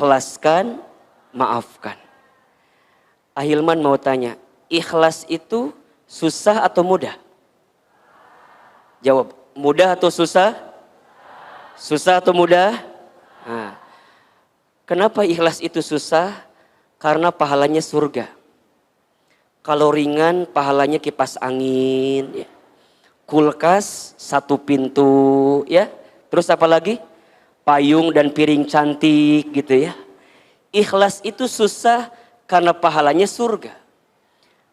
ikhlaskan, maafkan. Ahilman mau tanya, ikhlas itu susah atau mudah? Jawab, mudah atau susah? Susah atau mudah? Nah, kenapa ikhlas itu susah? Karena pahalanya surga. Kalau ringan pahalanya kipas angin, ya. Kulkas satu pintu, ya. Terus apa lagi? Payung dan piring cantik gitu ya. Ikhlas itu susah karena pahalanya surga.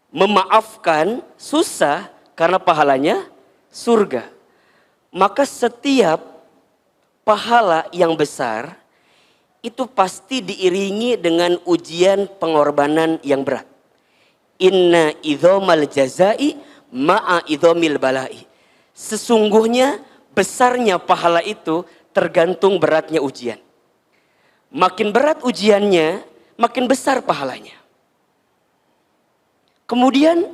Memaafkan susah karena pahalanya surga. Maka setiap pahala yang besar itu pasti diiringi dengan ujian pengorbanan yang berat. Inna idhomal jazai ma'a idhomil balai. Sesungguhnya besarnya pahala itu tergantung beratnya ujian. Makin berat ujiannya, makin besar pahalanya. Kemudian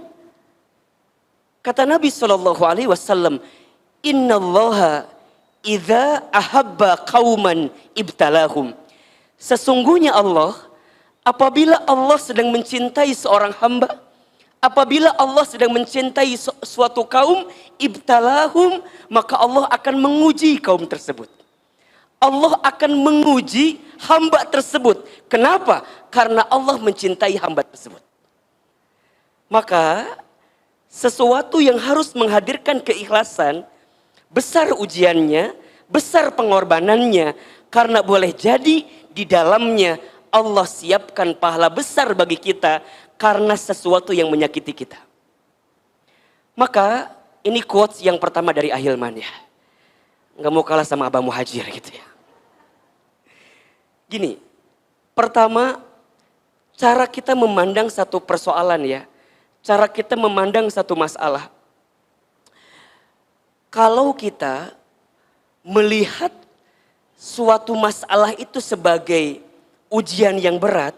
kata Nabi SAW, Innallaha idza ahabba qauman ibtalahum. Sesungguhnya Allah, apabila Allah sedang mencintai seorang hamba, apabila Allah sedang mencintai suatu kaum, ibtalahum, maka Allah akan menguji kaum tersebut. Allah akan menguji hamba tersebut. Kenapa? Karena Allah mencintai hamba tersebut. Maka sesuatu yang harus menghadirkan keikhlasan, besar ujiannya, besar pengorbanannya, karena boleh jadi di dalamnya Allah siapkan pahala besar bagi kita karena sesuatu yang menyakiti kita. Maka ini quotes yang pertama dari Ahilman ya. Nggak mau kalah sama Abah Muhajir gitu ya. Gini, pertama cara kita memandang satu persoalan ya. Cara kita memandang satu masalah. Kalau kita melihat suatu masalah itu sebagai ujian yang berat,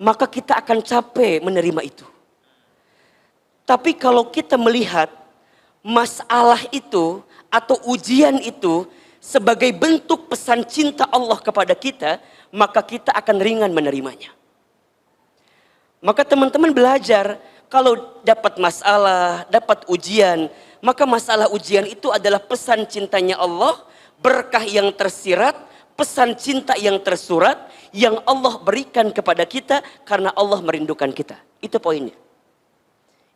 maka kita akan capek menerima itu. Tapi kalau kita melihat masalah itu atau ujian itu sebagai bentuk pesan cinta Allah kepada kita, maka kita akan ringan menerimanya. Maka teman-teman belajar, kalau dapat masalah, dapat ujian, maka masalah ujian itu adalah pesan cintanya Allah, berkah yang tersirat, pesan cinta yang tersurat, yang Allah berikan kepada kita karena Allah merindukan kita. Itu poinnya.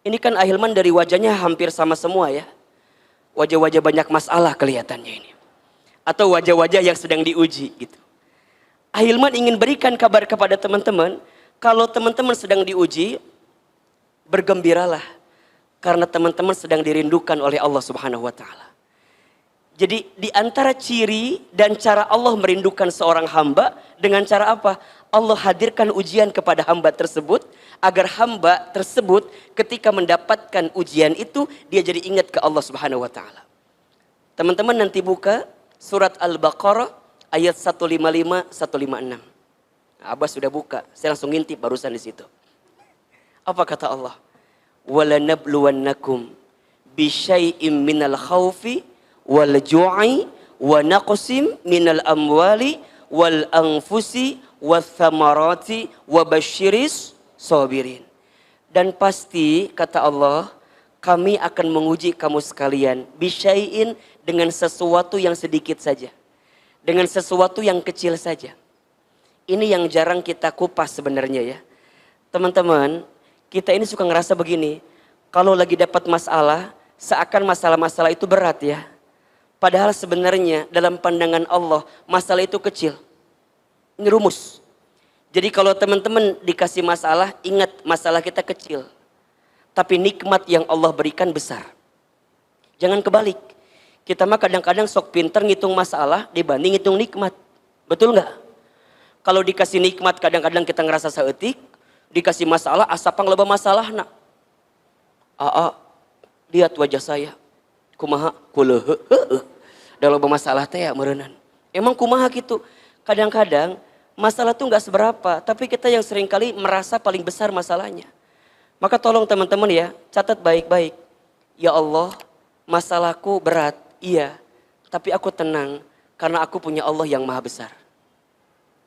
Ini kan Ahilman dari wajahnya hampir sama semua ya. Wajah-wajah banyak masalah kelihatannya ini. Atau wajah-wajah yang sedang diuji gitu. Ahilman ingin berikan kabar kepada teman-teman, kalau teman-teman sedang diuji, bergembiralah karena teman-teman sedang dirindukan oleh Allah Subhanahu wa taala. Jadi di antara ciri dan cara Allah merindukan seorang hamba dengan cara apa? Allah hadirkan ujian kepada hamba tersebut agar hamba tersebut ketika mendapatkan ujian itu dia jadi ingat ke Allah Subhanahu wa taala. Teman-teman nanti buka surat Al-Baqarah ayat 155 156. Abah sudah buka, saya langsung ngintip barusan di situ. Apa kata Allah? وَلَنَبْلُوَنَّكُمْ بِشَيْءٍ مِّنَ الْخَوْفِ وَالْجُوعِ وَنَقْصٍ مِّنَ الْأَمْوَالِ وَالْأَنْفُسِ وَالثَّمَرَاتِ وَبَشِّرِ الصَّابِرِينَ. Dan pasti kata Allah, kami akan menguji kamu sekalian bisyai'in, dengan sesuatu yang sedikit saja, dengan sesuatu yang kecil saja. Ini yang jarang kita kupas sebenarnya ya. Teman-teman, kita ini suka ngerasa begini, kalau lagi dapat masalah, seakan masalah-masalah itu berat ya. Padahal sebenarnya dalam pandangan Allah, masalah itu kecil. Ini rumus. Jadi kalau teman-teman dikasih masalah, ingat masalah kita kecil. Tapi nikmat yang Allah berikan besar. Jangan kebalik. Kita mah kadang-kadang sok pinter ngitung masalah dibanding ngitung nikmat. Betul nggak? Kalau dikasih nikmat kadang-kadang kita ngerasa saeutik, dikasih masalah asapang loba masalah nak. Lihat wajah saya. Kumaha kuleuh. Da loba masalah teh ya meureunnan. Emang kumaha gitu? Kadang-kadang masalah tuh nggak seberapa, tapi kita yang seringkali merasa paling besar masalahnya. Maka tolong teman-teman ya, catat baik-baik. Ya Allah, masalahku berat, iya. Tapi aku tenang karena aku punya Allah yang maha besar.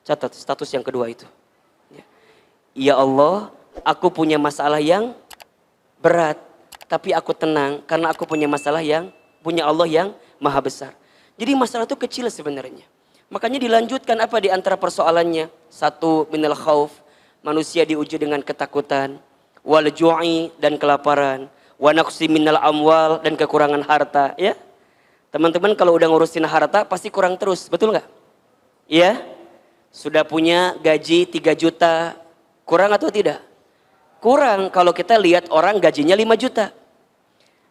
Catat status yang kedua itu. Ya Allah, aku punya masalah yang berat, tapi aku tenang karena aku punya masalah yang punya Allah yang maha besar. Jadi masalah itu kecil sebenarnya. Makanya dilanjutkan apa di antara persoalannya? Satu, minal khauf, manusia diuji dengan ketakutan, wal ju'i dan kelaparan, wa naqsi minal amwal dan kekurangan harta, ya. Teman-teman kalau udah ngurusin harta pasti kurang terus, betul nggak? Ya. Sudah punya gaji 3 juta, kurang atau tidak? Kurang kalau kita lihat orang gajinya 5 juta.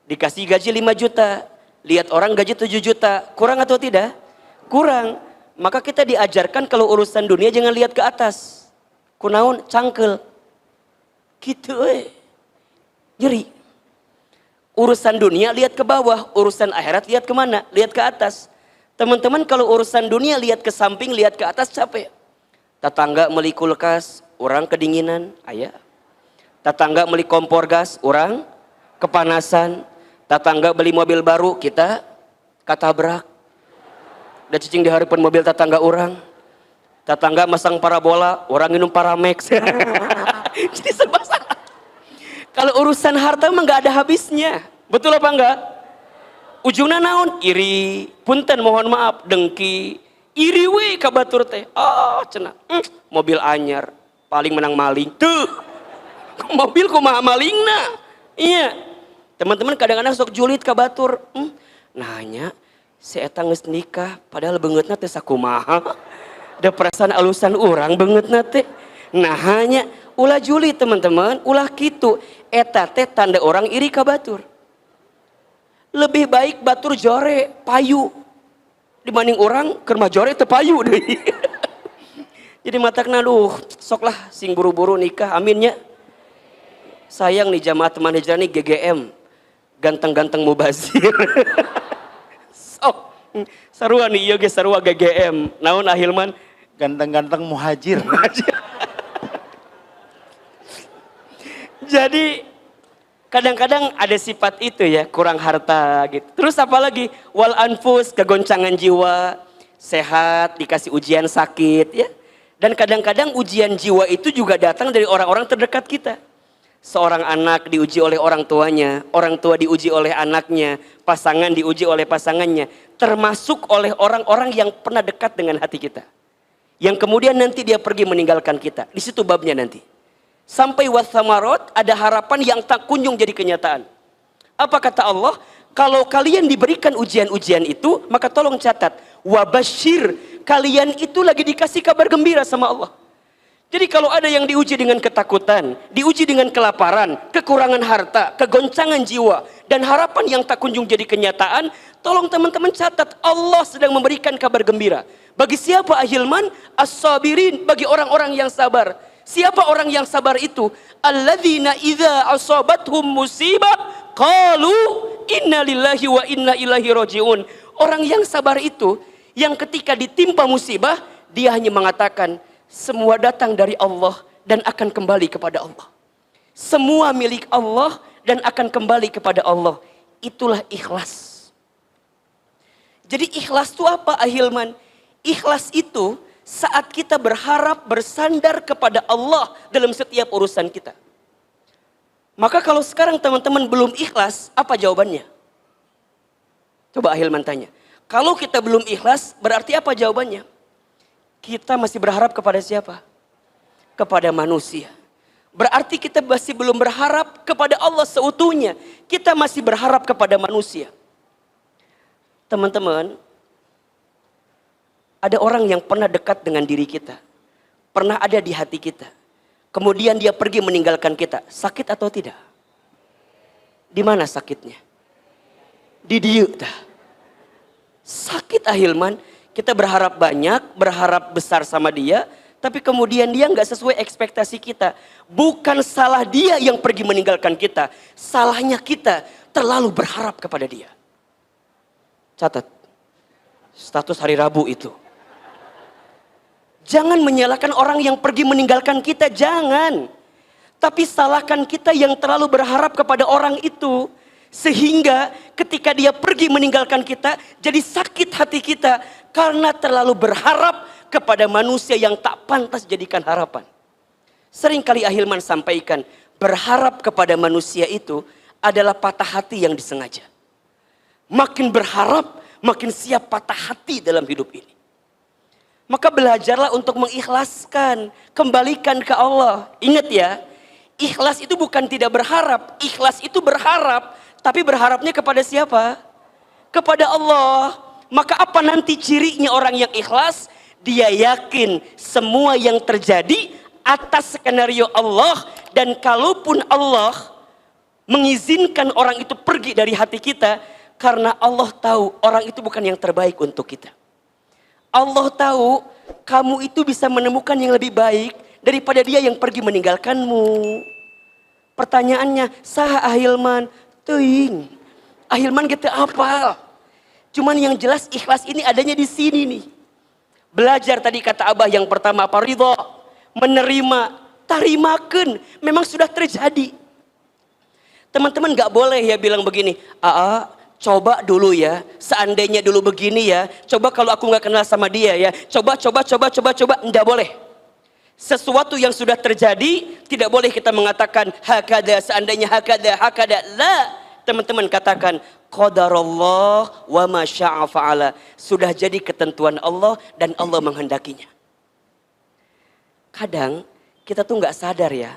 Dikasih gaji 5 juta, lihat orang gaji 7 juta, kurang atau tidak? Kurang. Maka kita diajarkan kalau urusan dunia jangan lihat ke atas. Kunaun cangkel. Gitu Nyeri. Urusan dunia lihat ke bawah, urusan akhirat lihat kemana? Lihat ke atas. Teman-teman kalau urusan dunia lihat ke samping, lihat ke atas capek. Tetangga beli kulkas, orang kedinginan, ayah. Tetangga beli kompor gas, orang kepanasan. Tetangga beli mobil baru, kita katabrak. Udah cicing diharapkan mobil tetangga orang. Tetangga masang parabola, orang minum Paramex. Jadi serba salah. Kalau urusan harta mah nggak ada habisnya. Betul apa enggak? Ujungna naon? Iri. Punten mohon maaf, dengki. Iri we ka batur teh. Oh, cenah. Mobil anyar, paling menang maling. Tuh. Mobil kumaha malingna. Iya. Teman-teman kadang-kadang sok julid ka batur. Nanya, si eta geus nikah padahal beungeutna teh sakumaha. Da perasaan alusan urang beungeutna teh. Nah hanya ulah julid teman-teman, ulah kitu. Eta teh tanda orang iri ka batur. Lebih baik batur jore payu dibanding orang keur mah jore teu payu deui. Jadi matakna soklah sing buru-buru nikah aminnya. Sayang nih jamaah teman hijrah nih GGM. Ganteng-ganteng mubazir. Sok sarua nih ieu ge sarua GGM. Naon Ahilman? Ganteng-ganteng muhajir. Jadi kadang-kadang ada sifat itu ya, kurang harta gitu. Terus apalagi wal anfus, kegoncangan jiwa, sehat, dikasih ujian sakit ya. Dan kadang-kadang ujian jiwa itu juga datang dari orang-orang terdekat kita. Seorang anak diuji oleh orang tuanya, orang tua diuji oleh anaknya, pasangan diuji oleh pasangannya, termasuk oleh orang-orang yang pernah dekat dengan hati kita. Yang kemudian nanti dia pergi meninggalkan kita. Di situ babnya nanti. Sampai wasamarot, ada harapan yang tak kunjung jadi kenyataan. Apa kata Allah? Kalau kalian diberikan ujian-ujian itu, maka tolong catat. Wabashir, kalian itu lagi dikasih kabar gembira sama Allah. Jadi kalau ada yang diuji dengan ketakutan, diuji dengan kelaparan, kekurangan harta, kegoncangan jiwa, dan harapan yang tak kunjung jadi kenyataan, tolong teman-teman catat, Allah sedang memberikan kabar gembira. Bagi siapa Ahilman? As-sabirin, bagi orang-orang yang sabar. Siapa orang yang sabar itu? Alladzina idza asabathum musibah qalu inna lillahi wa inna ilaihi rajiun. Orang yang sabar itu yang ketika ditimpa musibah dia hanya mengatakan semua datang dari Allah dan akan kembali kepada Allah. Semua milik Allah dan akan kembali kepada Allah. Itulah ikhlas. Jadi ikhlas itu apa Ahilman? Ikhlas itu saat kita berharap bersandar kepada Allah dalam setiap urusan kita. Maka kalau sekarang teman-teman belum ikhlas, apa jawabannya? Coba Ahilman tanya. Kalau kita belum ikhlas, berarti apa jawabannya? Kita masih berharap kepada siapa? Kepada manusia. Berarti kita masih belum berharap kepada Allah seutuhnya. Kita masih berharap kepada manusia. Teman-teman, ada orang yang pernah dekat dengan diri kita. Pernah ada di hati kita. Kemudian dia pergi meninggalkan kita. Sakit atau tidak? Di mana sakitnya? Di dieu tah. Sakit Ahilman. Kita berharap banyak, berharap besar sama dia. Tapi kemudian dia nggak sesuai ekspektasi kita. Bukan salah dia yang pergi meninggalkan kita. Salahnya kita terlalu berharap kepada dia. Catat. Status hari Rabu itu. Jangan menyalahkan orang yang pergi meninggalkan kita, jangan. Tapi salahkan kita yang terlalu berharap kepada orang itu. Sehingga ketika dia pergi meninggalkan kita, jadi sakit hati kita. Karena terlalu berharap kepada manusia yang tak pantas jadikan harapan. Seringkali Ahilman sampaikan, berharap kepada manusia itu adalah patah hati yang disengaja. Makin berharap, makin siap patah hati dalam hidup ini. Maka belajarlah untuk mengikhlaskan, kembalikan ke Allah. Ingat ya, ikhlas itu bukan tidak berharap, ikhlas itu berharap, tapi berharapnya kepada siapa? Kepada Allah. Maka apa nanti cirinya orang yang ikhlas? Dia yakin semua yang terjadi atas skenario Allah, dan kalaupun Allah mengizinkan orang itu pergi dari hati kita, karena Allah tahu orang itu bukan yang terbaik untuk kita. Allah tahu kamu itu bisa menemukan yang lebih baik daripada dia yang pergi meninggalkanmu. Pertanyaannya, saha Ahilman? Teuing. Ahilman gitu apa? Cuman yang jelas ikhlas ini adanya di sini nih. Belajar tadi kata Abah yang pertama apa? Ridho. Menerima, tarimakan, memang sudah terjadi. Teman-teman gak boleh ya bilang begini, coba dulu ya, seandainya dulu begini ya, coba kalau aku gak kenal sama dia ya, coba, enggak boleh. Sesuatu yang sudah terjadi, tidak boleh kita mengatakan, hakada, seandainya hakada, la. Teman-teman katakan, qadarallah wa ma syaa fa'ala. Sudah jadi ketentuan Allah dan Allah menghendakinya. Kadang kita tuh nggak sadar ya,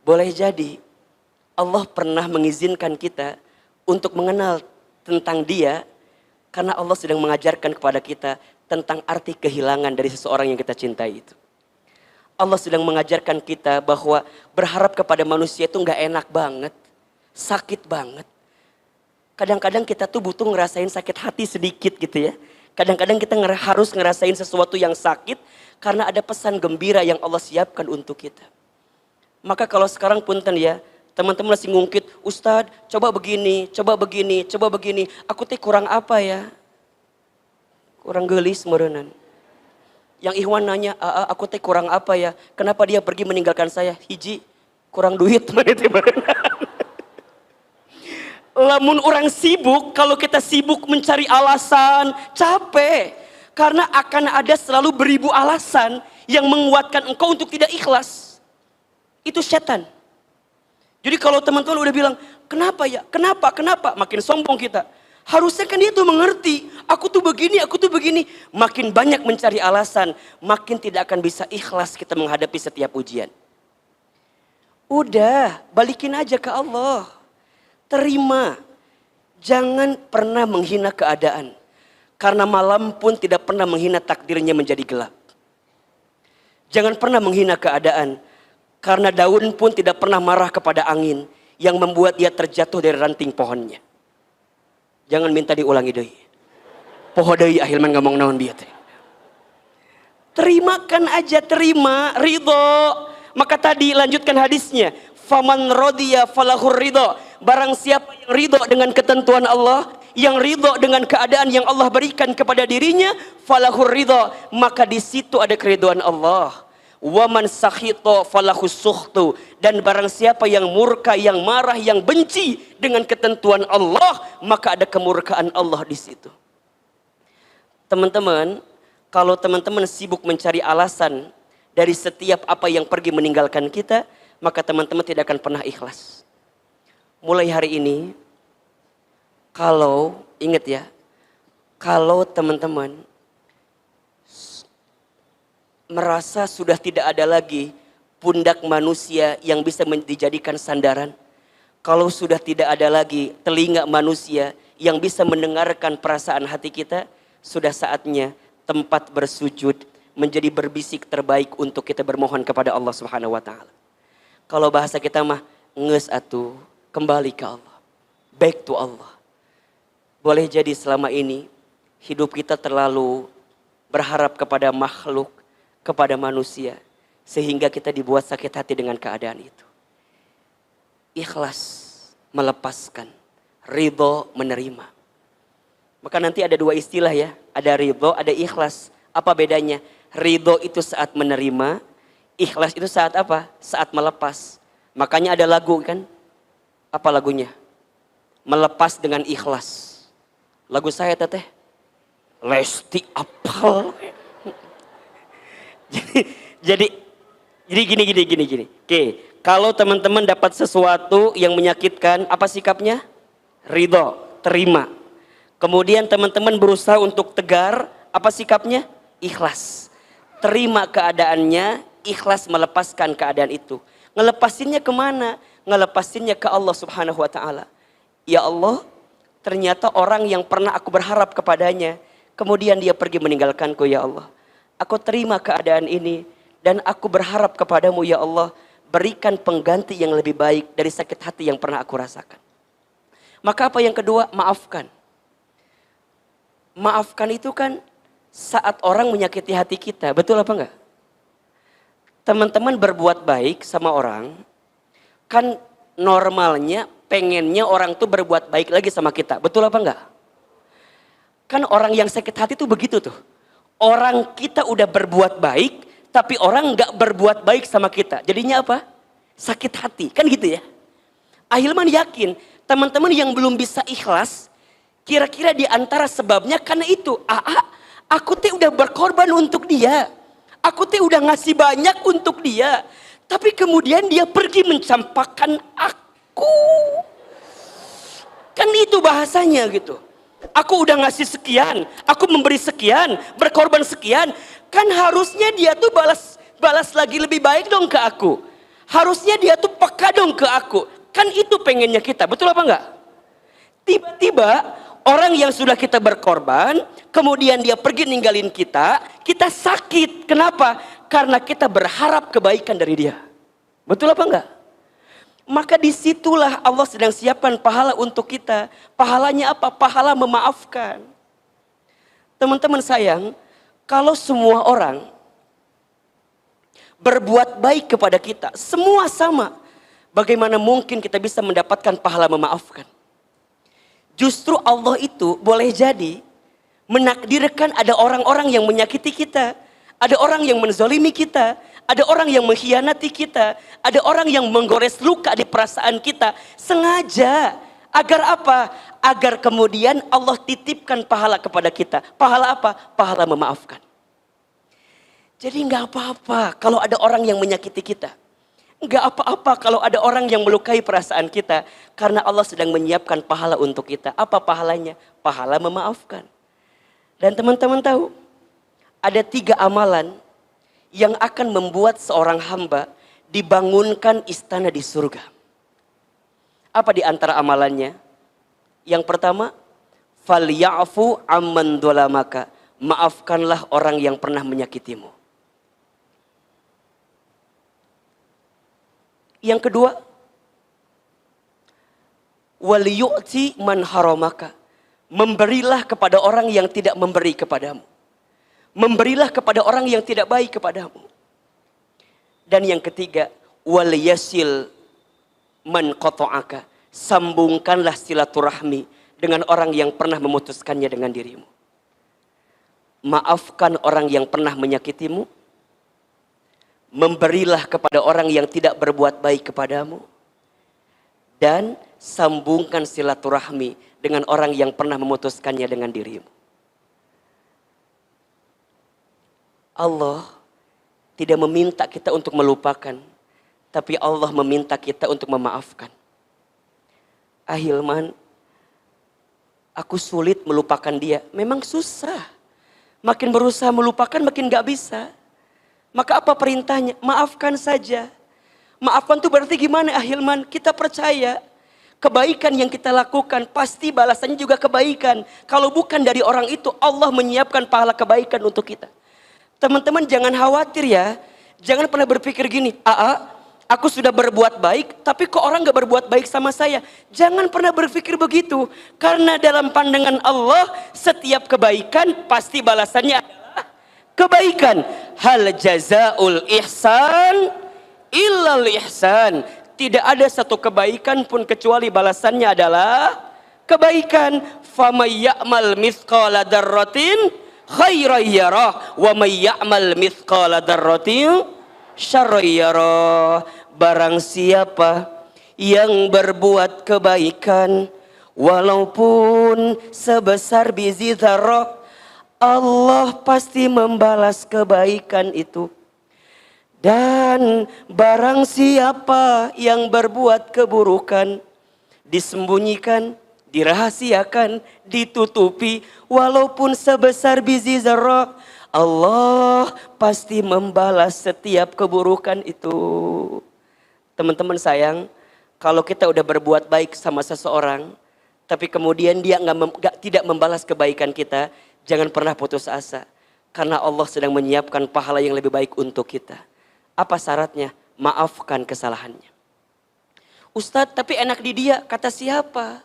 boleh jadi Allah pernah mengizinkan kita untuk mengenal tentang dia, karena Allah sedang mengajarkan kepada kita tentang arti kehilangan dari seseorang yang kita cintai itu. Allah sedang mengajarkan kita bahwa berharap kepada manusia itu nggak enak banget, sakit banget. Kadang-kadang kita tuh butuh ngerasain sakit hati sedikit gitu ya. Kadang-kadang kita harus ngerasain sesuatu yang sakit karena ada pesan gembira yang Allah siapkan untuk kita. Maka kalau sekarang punten ya, teman-teman masih ngungkit, Ustadz coba begini, coba begini, coba begini. Aku teh kurang apa ya? Kurang gelis merenan. Yang Ikhwan nanya, aku teh kurang apa ya? Kenapa dia pergi meninggalkan saya? Hiji, kurang duit. Lamun orang sibuk, kalau kita sibuk mencari alasan, capek. Karena akan ada selalu beribu alasan yang menguatkan engkau untuk tidak ikhlas. Itu setan. Jadi kalau teman-teman udah bilang, kenapa ya? Kenapa? Makin sombong kita. Harusnya kan dia tuh mengerti, aku tuh begini. Makin banyak mencari alasan, makin tidak akan bisa ikhlas kita menghadapi setiap ujian. Udah, balikin aja ke Allah. Terima, jangan pernah menghina keadaan. Karena malam pun tidak pernah menghina takdirnya menjadi gelap. Jangan pernah menghina keadaan. Karena daun pun tidak pernah marah kepada angin yang membuat dia terjatuh dari ranting pohonnya. Jangan minta diulangi deh. Poho deui Ahilman ngomong naon bieu teh. Terimakan aja, terima, ridho. Maka tadi lanjutkan hadisnya. Faman rodiya falahur ridho. Barang siapa yang ridho dengan ketentuan Allah, yang ridho dengan keadaan yang Allah berikan kepada dirinya, falahur ridho, maka di situ ada keridhaan Allah. Waman sakhito falahus sukhtu, dan barang siapa yang murka, yang marah, yang benci dengan ketentuan Allah, maka ada kemurkaan Allah di situ. Teman-teman, kalau teman-teman sibuk mencari alasan dari setiap apa yang pergi meninggalkan kita, maka teman-teman tidak akan pernah ikhlas. Mulai hari ini, kalau ingat ya, kalau teman-teman merasa sudah tidak ada lagi pundak manusia yang bisa dijadikan sandaran, kalau sudah tidak ada lagi telinga manusia yang bisa mendengarkan perasaan hati kita, sudah saatnya tempat bersujud menjadi berbisik terbaik untuk kita bermohon kepada Allah Subhanahu wa taala. Kalau bahasa kita mah ngeus atuh, kembali ke Allah, back to Allah. Boleh jadi selama ini hidup kita terlalu berharap kepada makhluk, kepada manusia, sehingga kita dibuat sakit hati dengan keadaan itu. Ikhlas melepaskan, ridho menerima. Maka nanti ada dua istilah ya, ada ridho, ada ikhlas. Apa bedanya? Ridho itu saat menerima, ikhlas itu saat apa? Saat melepas. Makanya ada lagu kan? Apa lagunya? Melepas dengan ikhlas. Lagu saya teteh Lesti apal. Jadi jadi gini. Oke, kalau teman-teman dapat sesuatu yang menyakitkan, apa sikapnya? Ridho, terima. Kemudian teman-teman berusaha untuk tegar, apa sikapnya? Ikhlas. Terima keadaannya, ikhlas melepaskan keadaan itu. Ngelepasinnya kemana? Ngelepasinnya ke Allah Subhanahu wa Ta'ala. Ya Allah, ternyata orang yang pernah aku berharap kepadanya, kemudian dia pergi meninggalkanku, ya Allah. Aku terima keadaan ini dan aku berharap kepadamu, ya Allah, berikan pengganti yang lebih baik dari sakit hati yang pernah aku rasakan. Maka apa yang kedua? Maafkan. Maafkan itu kan saat orang menyakiti hati kita, betul apa enggak? Teman-teman berbuat baik sama orang, kan normalnya pengennya orang tuh berbuat baik lagi sama kita, betul apa enggak? Kan orang yang sakit hati tuh begitu tuh. Orang kita udah berbuat baik, tapi orang enggak berbuat baik sama kita. Jadinya apa? Sakit hati, kan gitu ya. Ahilman yakin, teman-teman yang belum bisa ikhlas, kira-kira di antara sebabnya karena itu. Aku teh udah berkorban untuk dia. Aku teh udah ngasih banyak untuk dia. Tapi kemudian dia pergi mencampakkan aku. Kan itu bahasanya gitu. Aku udah ngasih sekian, aku memberi sekian, berkorban sekian. Kan harusnya dia tuh balas lagi lebih baik dong ke aku. Harusnya dia tuh peka dong ke aku. Kan itu pengennya kita, betul apa enggak? Tiba-tiba orang yang sudah kita berkorban, kemudian dia pergi ninggalin kita, kita sakit. Kenapa? Karena kita berharap kebaikan dari dia. Betul apa enggak? Maka disitulah Allah sedang siapkan pahala untuk kita. Pahalanya apa? Pahala memaafkan. Teman-teman sayang, kalau semua orang berbuat baik kepada kita, semua sama, bagaimana mungkin kita bisa mendapatkan pahala memaafkan? Justru Allah itu boleh jadi menakdirkan ada orang-orang yang menyakiti kita, ada orang yang menzalimi kita, ada orang yang mengkhianati kita, ada orang yang menggores luka di perasaan kita sengaja. Agar apa? Agar kemudian Allah titipkan pahala kepada kita. Pahala apa? Pahala memaafkan. Jadi nggak apa-apa kalau ada orang yang menyakiti kita. Nggak apa-apa kalau ada orang yang melukai perasaan kita. Karena Allah sedang menyiapkan pahala untuk kita. Apa pahalanya? Pahala memaafkan. Dan teman-teman tahu, ada 3 amalan yang akan membuat seorang hamba dibangunkan istana di surga. Apa di antara amalannya? Yang pertama, falyafu amman dolamaka. Maafkanlah orang yang pernah menyakitimu. Yang kedua, waliyu'ti man haramaka. Memberilah kepada orang yang tidak memberi kepadamu. Memberilah kepada orang yang tidak baik kepadamu. Dan yang ketiga, waliyasil man qata'aka. Sambungkanlah silaturahmi dengan orang yang pernah memutuskannya dengan dirimu. Maafkan orang yang pernah menyakitimu. Memberilah kepada orang yang tidak berbuat baik kepadamu. Dan sambungkan silaturahmi dengan orang yang pernah memutuskannya dengan dirimu. Allah tidak meminta kita untuk melupakan, tapi Allah meminta kita untuk memaafkan. Ahilman, aku sulit melupakan dia. Memang susah. Makin berusaha melupakan makin gak bisa. Maka apa perintahnya? Maafkan saja. Maafkan itu berarti gimana Ahilman? Kita percaya kebaikan yang kita lakukan pasti balasannya juga kebaikan. Kalau bukan dari orang itu, Allah menyiapkan pahala kebaikan untuk kita. Teman-teman jangan khawatir ya. Jangan pernah berpikir gini, aku sudah berbuat baik, tapi kok orang gak berbuat baik sama saya. Jangan pernah berpikir begitu. Karena dalam pandangan Allah, setiap kebaikan pasti balasannya adalah kebaikan. Hal jazaul ihsan illal ihsan. Tidak ada satu kebaikan pun kecuali balasannya adalah kebaikan. Famay ya'mal mithqala dzarratin khairan yarah wa may ya'mal mithqala dzarratin syarran yarah. Barang siapa yang berbuat kebaikan walaupun sebesar biji dzarrah, Allah pasti membalas kebaikan itu. Dan barang siapa yang berbuat keburukan, disembunyikan, dirahasiakan, ditutupi, walaupun sebesar biji zarah, Allah pasti membalas setiap keburukan itu. Teman-teman sayang, kalau kita udah berbuat baik sama seseorang, tapi kemudian dia tidak membalas kebaikan kita, jangan pernah putus asa. Karena Allah sedang menyiapkan pahala yang lebih baik untuk kita. Apa syaratnya? Maafkan kesalahannya. Ustadz, tapi enak di dia, kata siapa?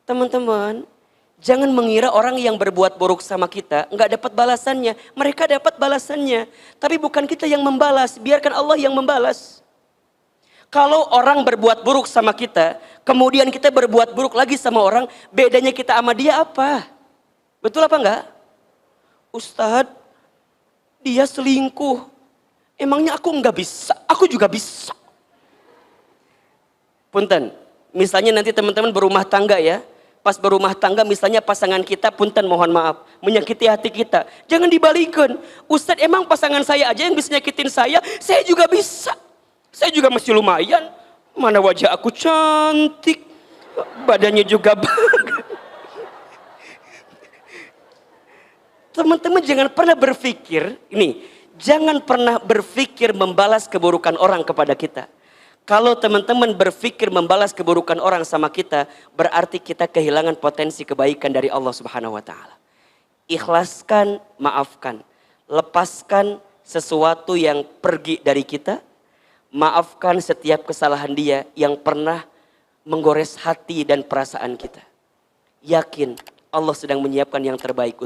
Teman-teman, jangan mengira orang yang berbuat buruk sama kita nggak dapat balasannya. Mereka dapat balasannya, tapi bukan kita yang membalas, biarkan Allah yang membalas. Kalau orang berbuat buruk sama kita, kemudian kita berbuat buruk lagi sama orang, bedanya kita sama dia apa? Betul apa enggak? Ustadz, dia selingkuh. Emangnya aku enggak bisa? Aku juga bisa. Punten, misalnya nanti teman-teman berumah tangga ya. Pas berumah tangga misalnya pasangan kita, punten mohon maaf, menyakiti hati kita. Jangan dibalikin. Ustadz, emang pasangan saya aja yang bisa nyakitin saya juga bisa. Saya juga masih lumayan. Mana wajah aku cantik. Badannya juga bagus. Teman-teman jangan pernah berpikir, jangan pernah berpikir membalas keburukan orang kepada kita. Kalau teman-teman berpikir membalas keburukan orang sama kita, berarti kita kehilangan potensi kebaikan dari Allah Subhanahu wa taala. Ikhlaskan, maafkan. Lepaskan sesuatu yang pergi dari kita. Maafkan setiap kesalahan dia yang pernah menggores hati dan perasaan kita. Yakin Allah sedang menyiapkan yang terbaik.